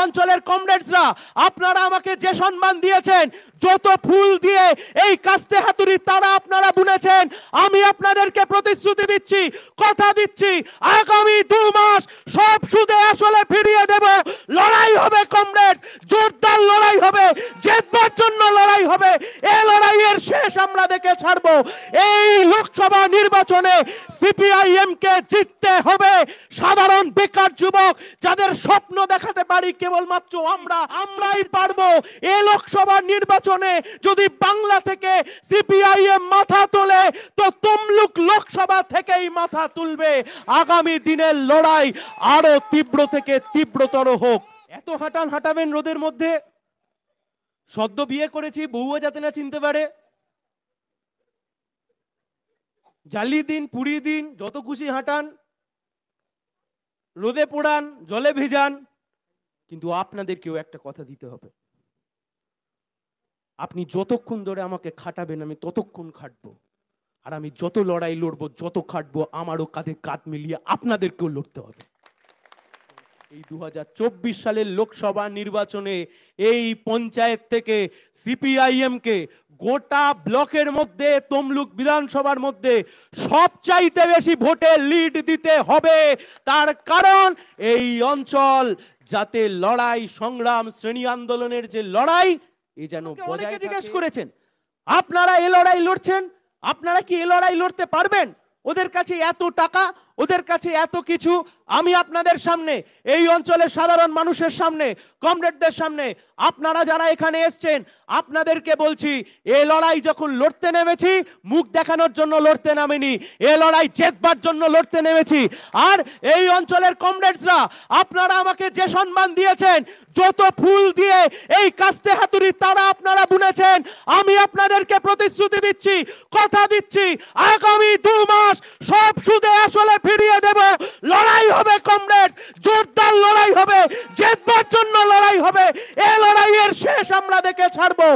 অঞ্চলের কমরেডসরা, আপনারা আমাকে যে সম্মান দিয়েছেন, যত ফুল দিয়ে এই কাস্তে হাতুড়ি তারা আপনারা বুনেছেন, আমি আপনাদেরকে প্রতিশ্রুতি দিচ্ছি, কথা দিচ্ছি, আগামী 2 মাস সব সুদে আসলে ফিরিয়ে দেব। লড়াই হবে কমরেডস, জোরদার লড়াই হবে, জেতবার জন্য লড়াই হবে। এই লড়াইয়ের শেষ আমরা দেখে ছাড়বো। এই লোকসভা নির্বাচনে সিপিআইএম কে জিততে হবে। সাধারণ বেকার যুবক যাদের স্বপ্ন দেখাতে পারি কেবলমাত্র আমরাই পারবো। এই লোকসভা নির্বাচনে যদি বাংলা থেকে সিপিআইএম মাথা তোলে, তো তমলুক লোকসভা থেকেই মাথা তুলবে। আগামী দিনের লড়াই আরো তীব্র থেকে তীব্রতর হোক। এত হাঁটাবেন রোদের মধ্যে? সদ্য বিয়ে করেছি, বউও যাতে না চিনতে পারে। জ্বালিয়ে দিন, পুড়িয়ে দিন, যত খুশি হাঁটান, রোদে পোড়ান, জলে ভেজান, কিন্তু আপনাদেরকেও একটা কথা দিতে হবে। আপনি যতক্ষণ ধরে আমাকে খাটাবেন আমি ততক্ষণ খাটবো। আর আমি যত লড়াই লড়বো, যত খাটবো, আমারও কাঁধে কাঁধ মিলিয়ে আপনাদেরকেও লড়তে হবে। এই 2024 সালের লোকসভা নির্বাচনে এই পঞ্চায়েত থেকে সিপিআইএম কে গোটা ব্লকের মধ্যে, তমলুক বিধানসভার মধ্যে সবচাইতে বেশি ভোটে লিড দিতে হবে। তার কারণ এই অঞ্চল যাতে লড়াই সংগ্রাম শ্রেণী আন্দোলনের যে লড়াই, এই যেন বজায়। জিজ্ঞেস করেছেন আপনারা এই লড়াই লড়ছেন, আপনারা কি এই লড়াই লড়তে পারবেন? ওদের কাছে এত টাকা, ওদের কাছে এত কিছু। আমি আপনাদের সামনে, এই অঞ্চলের সাধারণ মানুষের সামনে, কমরেডদের সামনে, আপনারা যারা এখানে এসছেন, আপনাদেরকে বলছি, এই লড়াই যখন লড়তে নেমেছি, মুখ দেখানোর জন্য লড়তে নামিনি, এই লড়াই জেতবার জন্য লড়তে নেমেছি। আর এই অঞ্চলের কমরেডসরা, আপনারা আমাকে যে সম্মান দিয়েছেন, যত ফুল দিয়ে এই কাস্তে হাতুড়ি তারা আপনারা বুনেছেন, আমি আপনাদেরকে প্রতিশ্রুতি দিচ্ছি, কথা দিচ্ছি, আগামী 2 মাস সব সুদে আসলে ফিরিয়ে দেব। লড়াই হবে কমরেডস, জোরদার লড়াই হবে, জেতবার জন্য লড়াই হবে। এই লড়াইয়ের শেষ আমরা দেখে ছাড়বো।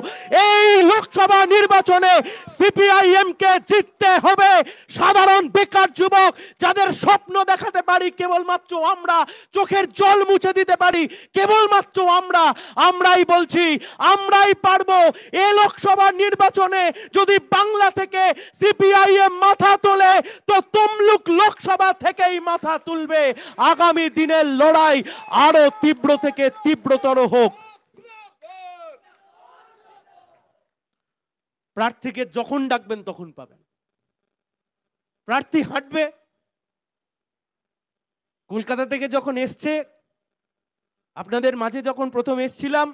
এই লোকসভা নির্বাচনে সিপিআইএম কে জিততে হবে। সাধারণ বেকার যুবক যাদের স্বপ্ন দেখাতে পারি কেবলমাত্র আমরা, চোখের জল মুছে দিতে পারি কেবলমাত্র আমরাই বলছি, আমরাই পারবো। এই লোকসভা নির্বাচনে যদি বাংলা থেকে সিপিআইএম মাথা তোলে, তো তমলুক লোকসভা থেকেই মাথা তুলবে। আগামী দিনের লড়াই আরো তীব্র থেকে তীব্রতর হোক। প্রার্থীকে যখন ডাকবেন তখন পাবেন। প্রার্থী হাঁটবে। কলকাতা থেকে যখন এসছে, আপনাদের মাঝে যখন প্রথম এসছিলাম,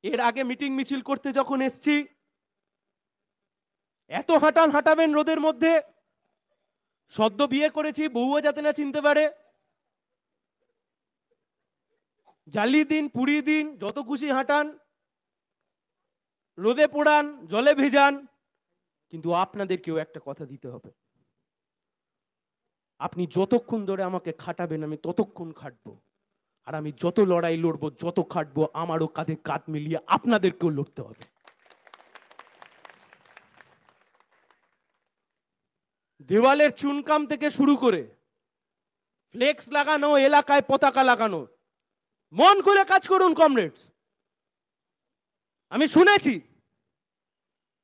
এর আগে মিটিং মিছিল করতে যখন এসছি, এত হাঁটাবেন রোদের মধ্যে। সদ্য বিয়ে করেছি, বউও যাতে না চিনতে পারে। জ্বালিয়ে দিন, পুড়িয়ে দিন, যত খুশি হাঁটান, রোদে পোড়ান, জলে ভেজান, কিন্তু আপনাদেরকেও একটা কথা দিতে হবে। আপনি যতক্ষণ ধরে আমাকে খাটাবেন আমি ততক্ষণ খাটবো। আর আমি যত লড়াই লড়বো, যত খাটবো, আমারও কাঁধে কাঁধ মিলিয়ে আপনাদেরকেও লড়তে হবে। দেওয়ালের চুনকাম থেকে শুরু করে ফ্লেক্স লাগানো, এলাকায় পতাকা লাগানো, মন খুলে কাজ করুন কমরেডস। আমি শুনেছি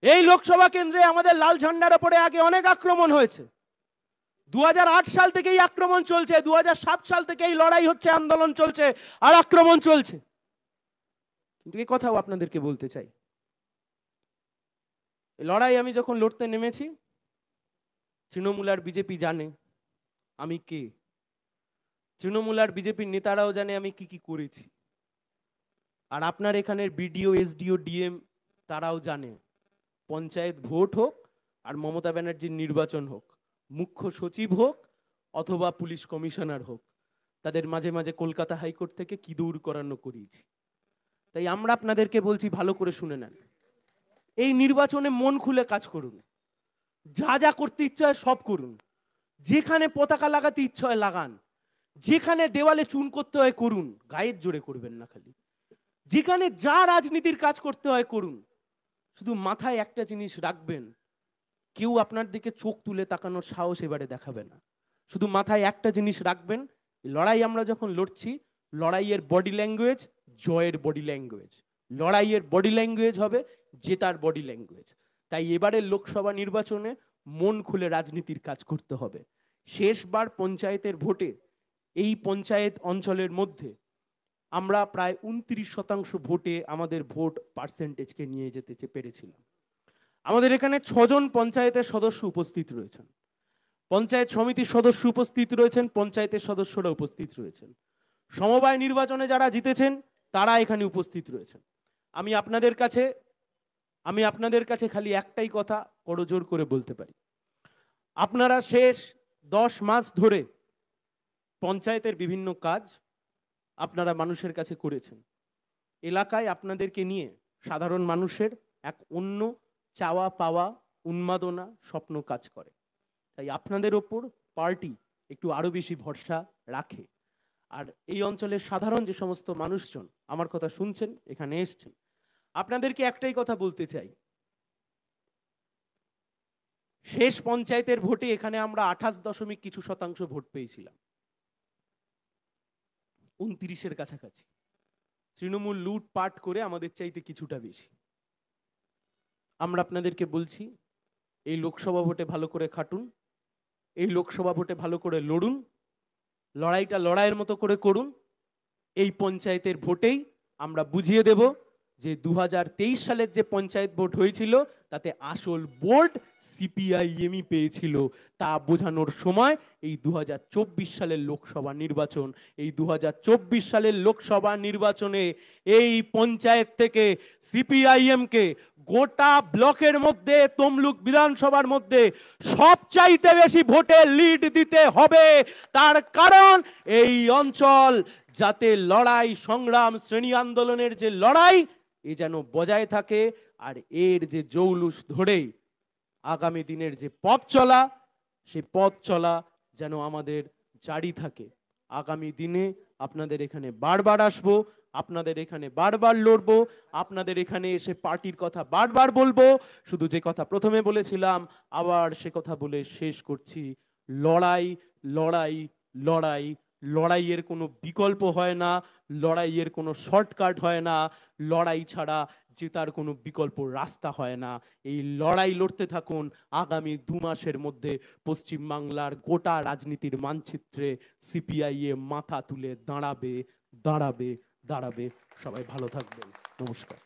এই লোকসভা কেন্দ্রে আমাদের লাল ঝান্ডার উপরে আগে অনেক আক্রমণ হয়েছে। 2008 সাল থেকেই আক্রমণ চলছে, 2007 সাল থেকেই লড়াই হচ্ছে, আন্দোলন চলছে, আর আক্রমণ চলছে। কিন্তু এই কথাও আপনাদেরকে বলতে চাই, লড়াই আমি যখন লড়তে নেমেছি, তৃণমূল আর বিজেপি জানে আমি কে। তৃণমূল আর বিজেপির নেতারাও জানে আমি কি কি করেছি। আর আপনার এখানের বিডিও, এসডিও, ডিএম তারাও জানে। পঞ্চায়েত ভোট হোক আর মমতা ব্যানার্জির নির্বাচন হোক, মুখ্য সচিব হোক অথবা পুলিশ কমিশনার হোক, তাদের মাঝে মাঝে কলকাতা হাইকোর্ট থেকে কি দৌড় করানো করিয়েছি। তাই আমরা আপনাদেরকে বলছি, ভালো করে শুনে নেন, এই নির্বাচনে মন খুলে কাজ করুন। যা যা করতে ইচ্ছা হয় সব করুন। যেখানে পতাকা লাগাতে ইচ্ছা হয় লাগান, যেখানে দেওয়ালে চুন করতে হয় করুন, গায়ের জোরে করবেন না খালি। যেখানে যা রাজনীতির কাজ করতে হয় করুন। শুধু মাথায় একটা জিনিস রাখবেন, কেউ আপনার দিকে চোখ তুলে তাকানোর সাহস এবারে দেখাবে না। শুধু মাথায় একটা জিনিস রাখবেন, লড়াই আমরা যখন লড়ছি, লড়াইয়ের বডি ল্যাঙ্গুয়েজ জয়ের বডি ল্যাঙ্গুয়েজ, লড়াইয়ের বডি ল্যাঙ্গুয়েজ হবে জেতার বডি ল্যাঙ্গুয়েজ। তাই এবারের লোকসভা নির্বাচনে মন খুলে রাজনীতির কাজ করতে হবে। শেষবার পঞ্চায়েতের ভোটে এই পঞ্চায়েত অঞ্চলের মধ্যে আমরা প্রায় 29% ভোটে আমাদের ভোট পার্সেন্টেজকে নিয়ে যেতে পেরেছিলাম। আমাদের এখানে 6 জন পঞ্চায়েতের সদস্য উপস্থিত রয়েছেন, পঞ্চায়েত সমিতির সদস্য উপস্থিত রয়েছেন, পঞ্চায়েতের সদস্যরা উপস্থিত রয়েছেন, সমবায় নির্বাচনে যারা জিতেছেন তারা এখানে উপস্থিত রয়েছেন। আমি আপনাদের কাছে খালি একটাই কথা করজোর করে বলতে পারি, আপনারা শেষ 10 মাস ধরে পঞ্চায়েতের বিভিন্ন কাজ আপনারা মানুষের কাছে করেছেন। এলাকায় আপনাদেরকে নিয়ে সাধারণ মানুষের এক অন্য চাওয়া পাওয়া, উন্মাদনা, স্বপ্ন কাজ করে। তাই আপনাদের ওপর পার্টি একটু আরো বেশি ভরসা রাখে। আর এই অঞ্চলের সাধারণ যে সমস্ত মানুষজন আমার কথা শুনছেন, এখানে এসছেন, আপনাদেরকে একটাই কথা বলতে চাই, শেষ পঞ্চায়েতের ভোটে এখানে আমরা 28 কিছু শতাংশ ভোট পেয়েছিলাম, 29-এর কাছাকাছি। তৃণমূল লুটপাট করে আমাদের চাইতে কিছুটা বেশি। আমরা আপনাদেরকে বলছি, এই লোকসভা ভোটে ভালো করে খাটুন, এই লোকসভা ভোটে ভালো করে লড়ুন, লড়াইটা লড়াইয়ের মতো করে করুন। এই পঞ্চায়েতের ভোটেই আমরা বুঝিয়ে দেব যে 2023 সালের যে পঞ্চায়েত ভোট হয়েছিল তাতে আসল বোর্ড সিপিআইএমই পেয়েছিল। তা বোঝানোর সময় এই 2024 সালের লোকসভা নির্বাচন। এই 2024 সালের লোকসভা নির্বাচনে এই পঞ্চায়েত থেকে সিপিআইএমকে গোটা ব্লকের মধ্যে, তমলুক বিধানসভার মধ্যে সবচাইতে বেশি ভোটে লিড দিতে হবে। তার কারণ এই অঞ্চল যাতে লড়াই সংগ্রাম শ্রেণী আন্দোলনের যে লড়াই এ যেন বজায় থাকে, আর এর যে জৌলুস ধরে আগামী দিনের যে পথ চলা, সে পথ চলা যেন আমাদের জারি থাকে। আগামী দিনে আপনাদের এখানে বারবার আসবো, আপনাদের এখানে বারবার লড়বো, আপনাদের এখানে এসে পার্টির কথা বারবার বলবো। শুধু যে কথা প্রথমে বলেছিলাম আবার সে কথা বলে শেষ করছি, লড়াই লড়াই লড়াই, লড়াইয়ের কোনো বিকল্প হয় না, লড়াইয়ের কোনো শর্টকাট হয় না, লড়াই ছাড়া জেতার কোনো বিকল্প রাস্তা হয় না। এই লড়াই লড়তে থাকুন। আগামী 2 মাসের মধ্যে পশ্চিমবাংলার গোটা রাজনীতির মানচিত্রে সিপিআইএম মাথা তুলে দাঁড়াবে দাঁড়াবে দাঁড়াবে। সবাই ভালো থাকবেন। নমস্কার।